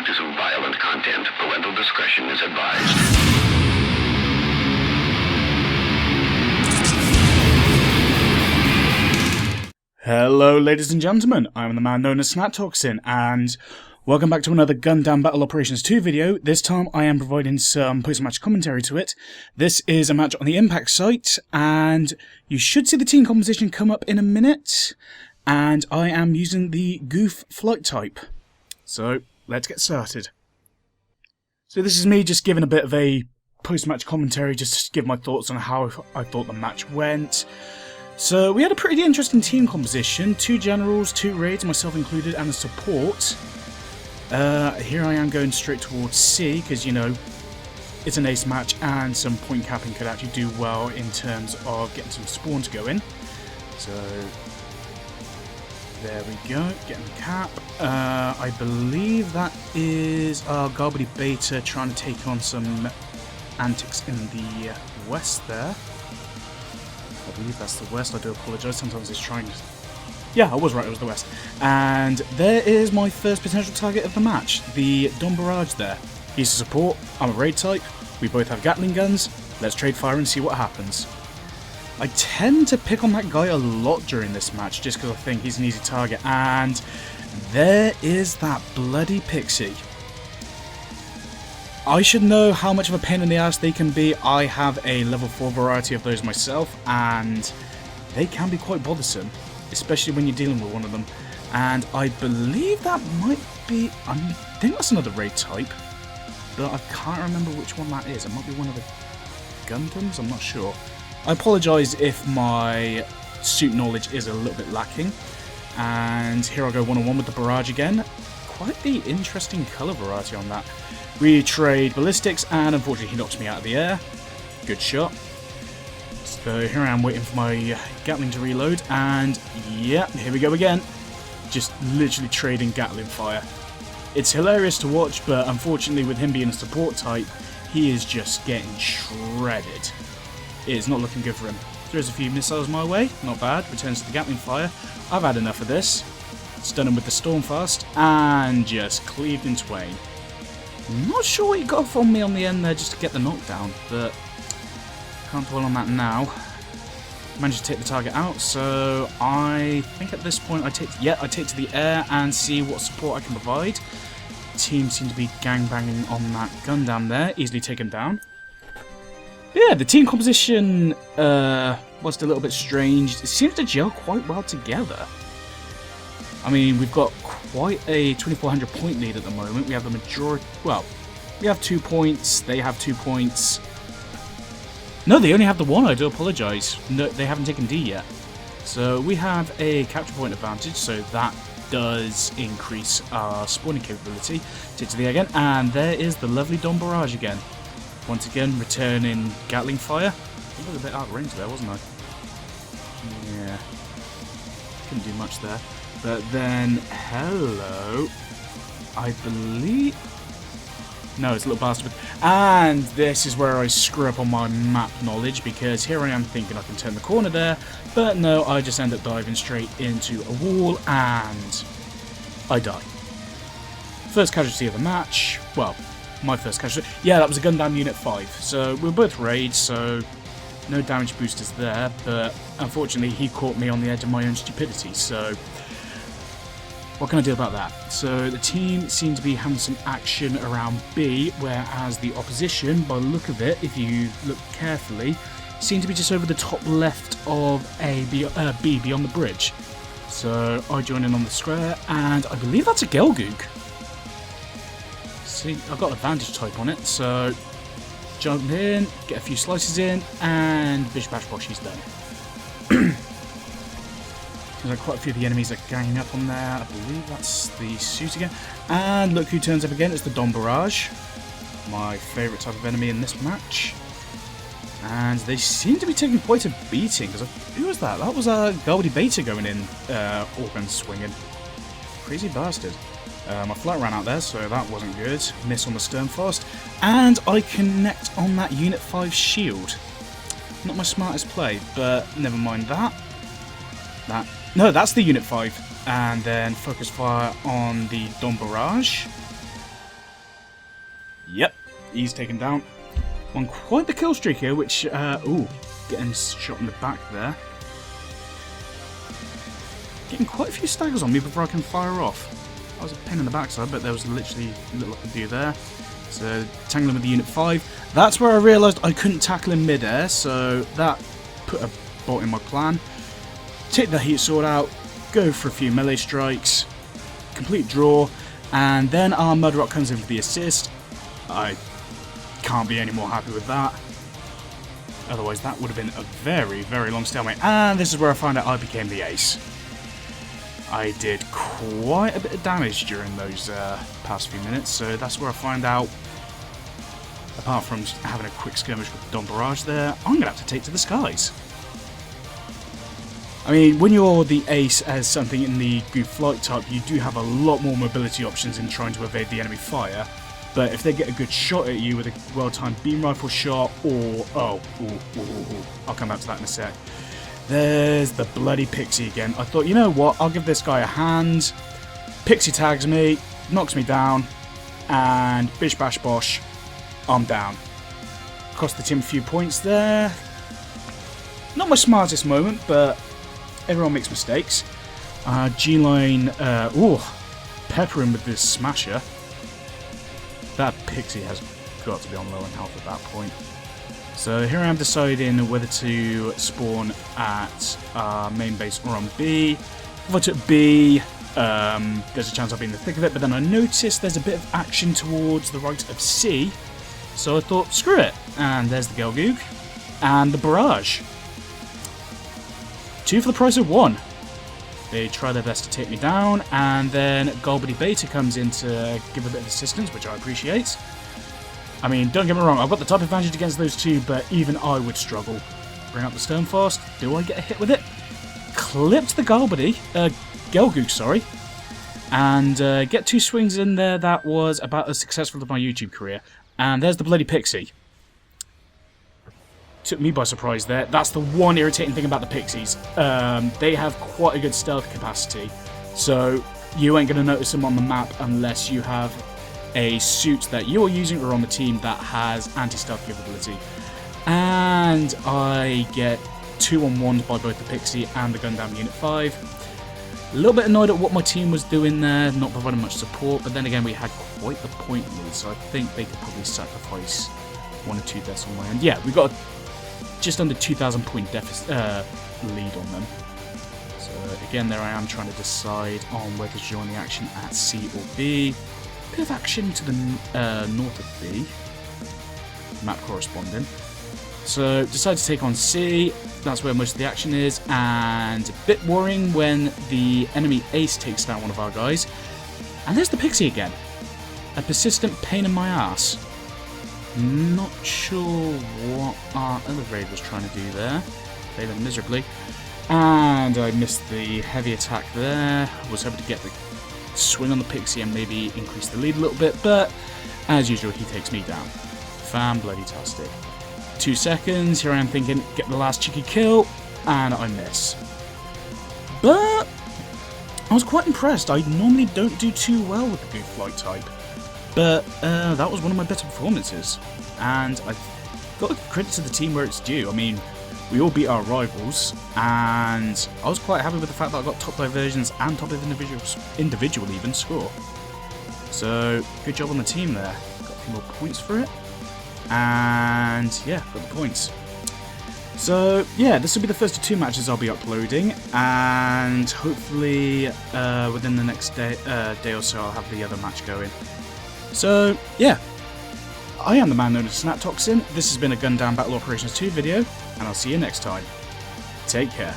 to some violent content. Parental discretion is advised. Hello ladies and gentlemen, I'm the man known as Snaptoxin, and welcome back to another Gundam Battle Operations 2 video. This time I am providing some post-match commentary to it. This is a match on the Impact site, and you should see the team composition come up in a minute. And I am using the Gouf Flight Type. So, let's get started. So this is me just giving a bit of a post-match commentary, just to give my thoughts on how I thought the match went. So we had a pretty interesting team composition. 2 generals, 2 raids, myself included, and a support. Here I am going straight towards C, because, you know, it's an ace match and some point capping could actually do well in terms of getting some spawns going. So, there we go, getting the cap. I believe that is our Garbody Beta trying to take on some antics in the west there. I believe that's the west, I do apologise, sometimes it's trying to... Yeah, I was right, it was the west. And there is my first potential target of the match, the Don Barrage there. He's a support, I'm a raid type, we both have Gatling guns, let's trade fire and see what happens. I tend to pick on that guy a lot during this match, just because I think he's an easy target, and there is that bloody Pixie. I should know how much of a pain in the ass they can be. I have a level 4 variety of those myself, and they can be quite bothersome, especially when you're dealing with one of them. And I believe that might be... I think that's another raid type, but I can't remember which one that is. It might be one of the Gundams, I'm not sure. I apologise if my suit knowledge is a little bit lacking. And here I go one-on-one with the Barrage again. Quite the interesting colour variety on that. We trade ballistics, and unfortunately he knocks me out of the air. Good shot. So here I am waiting for my Gatling to reload, and yeah, here we go again. Just literally trading Gatling fire. It's hilarious to watch, but unfortunately with him being a support type, he is just getting shredded. It is not looking good for him. Throws a few missiles my way, not bad, returns to the Gatling fire. I've had enough of this. Stun him with the Stormfast, and just cleaved in twain. Not sure what he got from me on the end there just to get the knockdown, but can't dwell on that now. Managed to take the target out, so I think at this point I take to the air and see what support I can provide. Team seem to be gangbanging on that Gundam there, easily taken down. Yeah, the team composition was a little bit strange. It seems to gel quite well together. I mean, we've got quite a 2,400 point lead at the moment. We have the majority... Well, we have 2 points. They have 2 points. No, they only have the 1. I do apologise. No, they haven't taken D yet. So we have a capture point advantage, so that does increase our spawning capability. Take to the air again, and there is the lovely Don Barrage again. Once again, returning Gatling fire. I was a bit out of range there, wasn't I? Yeah. Couldn't do much there. But then, hello, I believe... No, it's a little bastard. And this is where I screw up on my map knowledge, because here I am thinking I can turn the corner there, but no, I just end up diving straight into a wall, and I die. First casualty of the match, well, my first casualty. Yeah, that was a Gundam Unit 5, so we were both raids, so no damage boosters there, but unfortunately he caught me on the edge of my own stupidity, so... What can I do about that? So the team seem to be having some action around B, whereas the opposition, by the look of it, if you look carefully, seem to be just over the top left of B beyond the bridge. So I join in on the square, and I believe that's a Gelgook. See, I've got advantage type on it, so jump in, get a few slices in, and bish bash bosh, he's done. There's quite a few of the enemies are ganging up on there. I believe that's the suit again. And look who turns up again. It's the Don Barrage. My favourite type of enemy in this match. And they seem to be taking quite a beating. Who was that? That was a Garbody Beta going in, organ swinging. Crazy bastard. My flight ran out there, so that wasn't good. Miss on the Sternfast. And I connect on that Unit 5 shield. Not my smartest play, but never mind that. No, that's the Unit 5. And then focus fire on the Don Barrage. Yep, he's taken down. On quite the kill streak here, which, ooh, getting shot in the back there. Getting quite a few staggers on me before I can fire off. That was a pain in the backside, but there was literally little I could do there. So, tangling with the Unit 5. That's where I realised I couldn't tackle in mid-air, so that put a bolt in my plan. Take the heat sword out, go for a few melee strikes, complete draw, and then our Mudrock comes in for the assist. I can't be any more happy with that. Otherwise, that would have been a very, very long stalemate. And this is where I find out I became the ace. I did quite a bit of damage during those past few minutes, so that's where I find out, apart from having a quick skirmish with Don Barrage there, I'm going to have to take to the skies. I mean, when you're the ace as something in the Gouf Flight Type, you do have a lot more mobility options in trying to evade the enemy fire, but if they get a good shot at you with a well-timed beam rifle shot, or, I'll come back to that in a sec. There's the bloody Pixie again. I thought, you know what, I'll give this guy a hand. Pixie tags me, knocks me down, and bish bash bosh, I'm down. Cost the team a few points there. Not my smartest moment, but everyone makes mistakes. G-Line, pepper him with this smasher. That Pixie has got to be on low on health at that point. So here I am deciding whether to spawn at our main base or on B. If I took B, there's a chance I'll be in the thick of it, but then I noticed there's a bit of action towards the right of C, so I thought, screw it. And there's the Gelgoog and the Barrage. 2 for the price of 1. They try their best to take me down, and then Golbity Beta comes in to give a bit of assistance, which I appreciate. I mean, don't get me wrong, I've got the type advantage against those two, but even I would struggle. Bring up the Stonefast. Do I get a hit with it? Clipped the Gelgoog, sorry. And get 2 swings in there. That was about as successful as my YouTube career. And there's the bloody Pixie. Took me by surprise there. That's the one irritating thing about the Pixies. They have quite a good stealth capacity. So you ain't going to notice them on the map unless you have a suit that you're using or on the team that has anti-stealth capability. And I get 2-on-1 by both the Pixie and the Gundam Unit 5. A little bit annoyed at what my team was doing there, not providing much support, but then again we had quite the point lead, so I think they could probably sacrifice 1 or 2 deaths on my end. Yeah, we got just under 2,000 point deficit, lead on them. So again, there I am trying to decide on whether to join the action at C or B. Bit of action to the north of B, map corresponding. So decide to take on C, that's where most of the action is, and a bit worrying when the enemy ace takes down one of our guys. And there's the Pixie again, a persistent pain in my ass. Not sure what our other raid was trying to do there, failing miserably. And I missed the heavy attack there, was hoping to get the swing on the Pixie and maybe increase the lead a little bit, but as usual he takes me down. Fan-bloody-tastic. 2 seconds, here I am thinking, get the last cheeky kill, and I miss. But I was quite impressed. I normally don't do too well with the Gouf Flight Type, but that was one of my better performances, and I've got to give credit to the team where it's due. I mean, we all beat our rivals, and I was quite happy with the fact that I got top diversions and top of individual even score. So, good job on the team there. Got a few more points for it, and yeah, got the points. So, yeah, this will be the first of 2 matches I'll be uploading, and hopefully within the next day or so I'll have the other match going. So, yeah. I am the man known as Snap Toxin. This has been a Gundam Battle Operations 2 video, and I'll see you next time. Take care.